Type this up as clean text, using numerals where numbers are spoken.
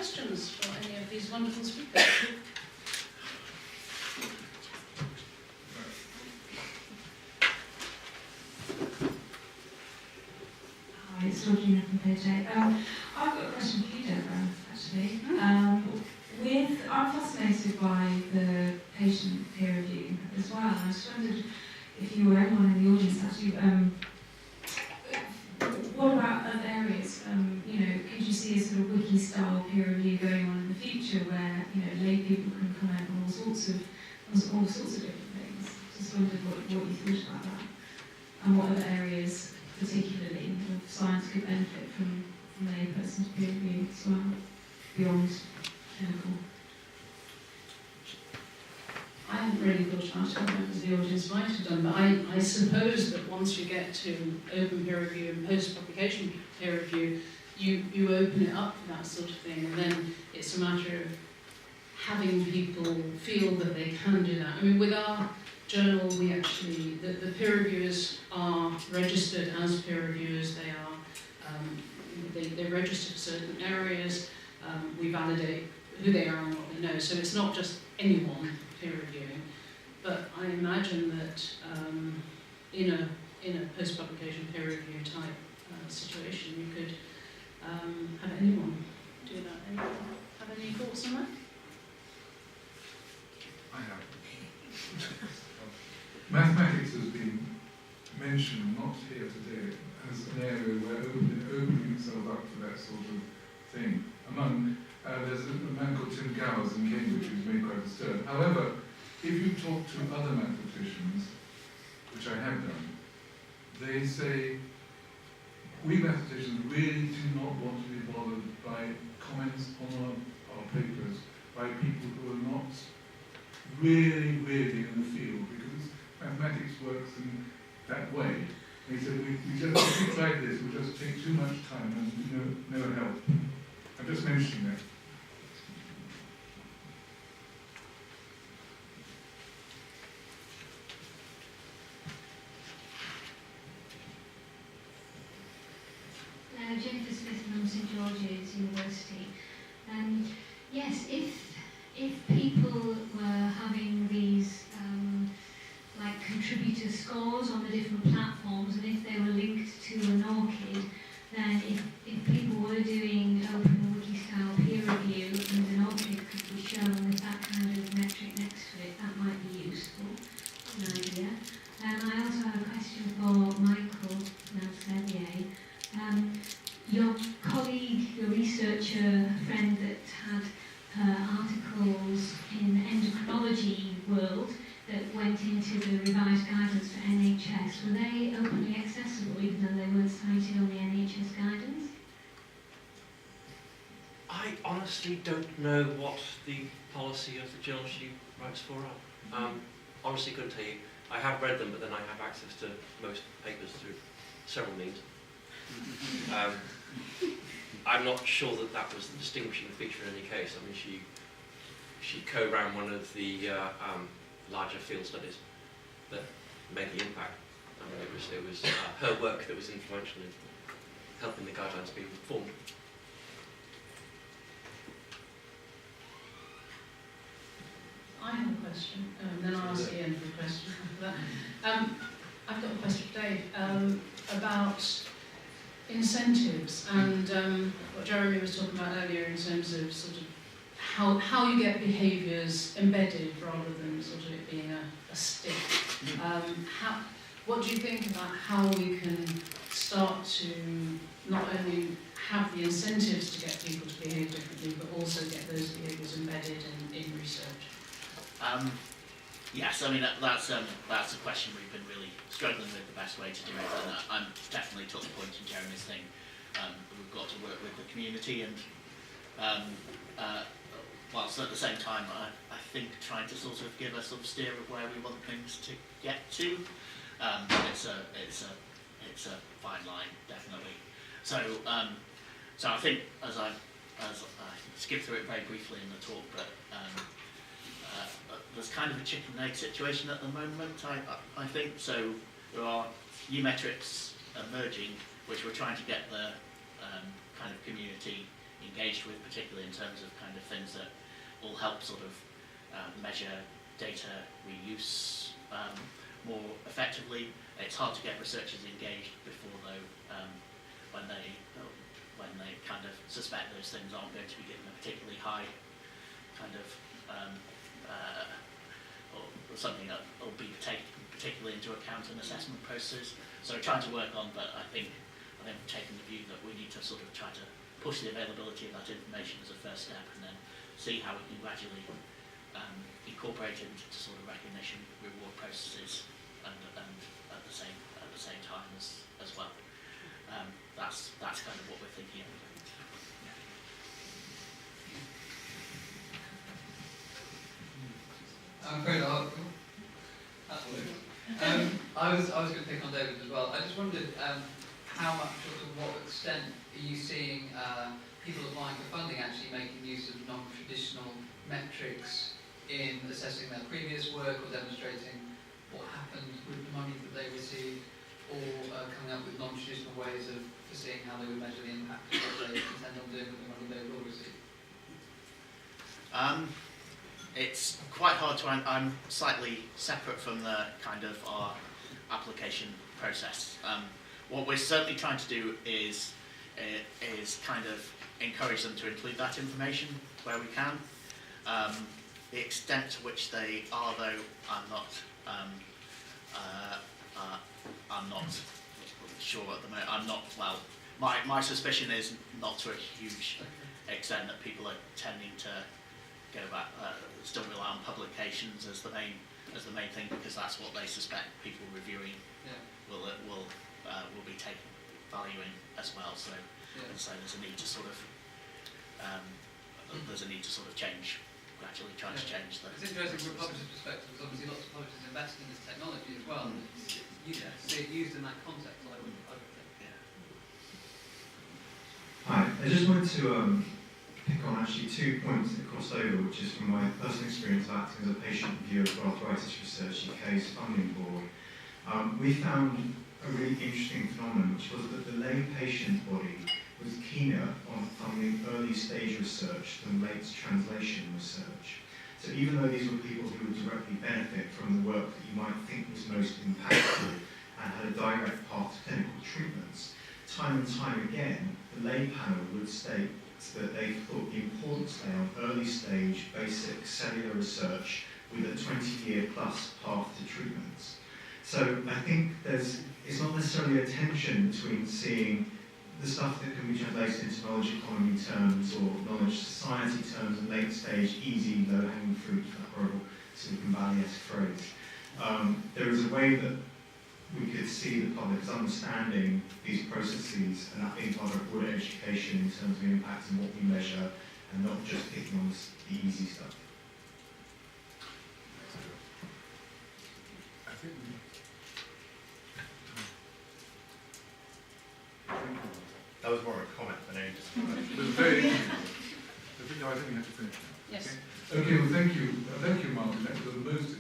questions for any of these wonderful speakers? Hi, it's Georgina from PJ. I've got a question for you, Deborah, actually. I'm fascinated by the patient peer review as well. I just wondered if you or everyone in the audience actually, what about other areas? Could you see a sort of wiki-style peer review going on in the future where, lay people can comment on all sorts of different things? Just wondered what you thought about that. And what other areas, particularly, of science could benefit from lay person's peer review as well, beyond clinical. I hadn't really thought about it, as the audience might have done, but I suppose that once you get to open peer review and post-publication peer review, you open it up for that sort of thing, and then it's a matter of having people feel that they can do that. I mean, with our journal, we actually, the peer reviewers are registered as peer reviewers. They are, they register for certain areas. We validate who they are and what they know. So it's not just anyone peer reviewing, but I imagine that in a post-publication peer review type situation, you could have anyone do that. Anyone have any thoughts on that? I have. Mathematics has been mentioned, not here today, as an area where opening itself up to that sort of thing. There's a man called Tim Gowers in Cambridge who's made quite a stir. However, if you talk to other mathematicians, which I have done, they say, we mathematicians really do not want to be bothered by comments on our papers by people who are not really in the field, because mathematics works in that way. They said, if we tried this, it would just take too much time and no help. I'm just mentioning that. Jennifer Smith from St George's University. Yes, if people were having these like contributor scores on the different platforms, and if they were linked to an ORCID, then if people were doing open wiki style peer review and an ORCID could be shown with that kind of metric next to it, that might be useful. An idea. I also have a question for Michael Sevier. Your colleague, your researcher friend that had her articles in Endocrinology World that went into the revised guidance for NHS, were they openly accessible even though they weren't cited on the NHS guidance? I honestly don't know what the policy of the journal she writes for are. Honestly couldn't tell you. I have read them, but then I have access to most papers through several means. I'm not sure that was the distinguishing feature in any case. I mean, she co-ran one of the larger field studies that made the impact. I mean, it was her work that was influential in helping the guidelines be formed. I have a question, then I'll ask Ian for a question after that. I've got a question for Dave about incentives and what Jeremy was talking about earlier in terms of sort of how you get behaviours embedded rather than sort of it being a stick. What do you think about how we can start to not only have the incentives to get people to behave differently, but also get those behaviours embedded in research? Yes, I mean that's a question we've been really struggling with the best way to do it, and I'm definitely took the point in Jeremy's thing. We've got to work with the community, and whilst at the same time I think trying to sort of give a sort of steer of where we want things to get to. It's a fine line, definitely. So I think as I skipped through it very briefly in the talk, but there's kind of a chicken and egg situation at the moment, I think. So there are new metrics emerging, which we're trying to get the kind of community engaged with, particularly in terms of kind of things that will help sort of measure data reuse more effectively. It's hard to get researchers engaged before, though, when they kind of suspect those things aren't going to be given a particularly high kind of or something that will be taken particularly into account in assessment processes. So we're trying to work on, but I think we've taken the view that we need to sort of try to push the availability of that information as a first step, and then see how we can gradually incorporate it into sort of recognition reward processes, and at the same time as well. That's kind of what we're thinking of. Great article. I was going to pick on David as well. I just wondered how much or to what extent are you seeing people applying for funding actually making use of non-traditional metrics in assessing their previous work or demonstrating what happened with the money that they received, or coming up with non-traditional ways of foreseeing how they would measure the impact of what they intend on doing with the money they will receive? It's quite hard to. I'm slightly separate from the kind of our application process. What we're certainly trying to do is kind of encourage them to include that information where we can. The extent to which they are, though, I'm not sure at the moment. I'm not, well, my suspicion is not to a huge extent that people are tending to go back, still rely on publications as the main thing, because that's what they suspect people reviewing will be taking value in as well. So, and so there's a need to sort of change, gradually try to change that. It's interesting from a publisher's perspective, because obviously lots of publishers invest in this technology as well, and you see it used in that context. I would think. Hi, I just wanted to pick on actually 2 points that crossed over, which is from my personal experience of acting as a patient reviewer for Arthritis Research UK's funding board. We found a really interesting phenomenon, which was that the lay patient body was keener on funding early stage research than late translation research. So even though these were people who would directly benefit from the work that you might think was most impactful and had a direct path to clinical treatments, time and time again, the lay panel would state that they thought the importance lay on early stage basic cellular research with a 20-year plus path to treatments. So I think it's not necessarily a tension between seeing the stuff that can be translated into knowledge economy terms or knowledge society terms and late stage, easy, low-hanging fruit, that horrible Silicon Valley-esque phrase. There is a way that we could see the public as understanding these processes and that being part of broader education in terms of impact and what we measure, and not just picking on the easy stuff. I think that was more of a comment than any just a question. it was very interesting. I think we have to finish now. Yes. Okay, well, thank you, Martin. That was the most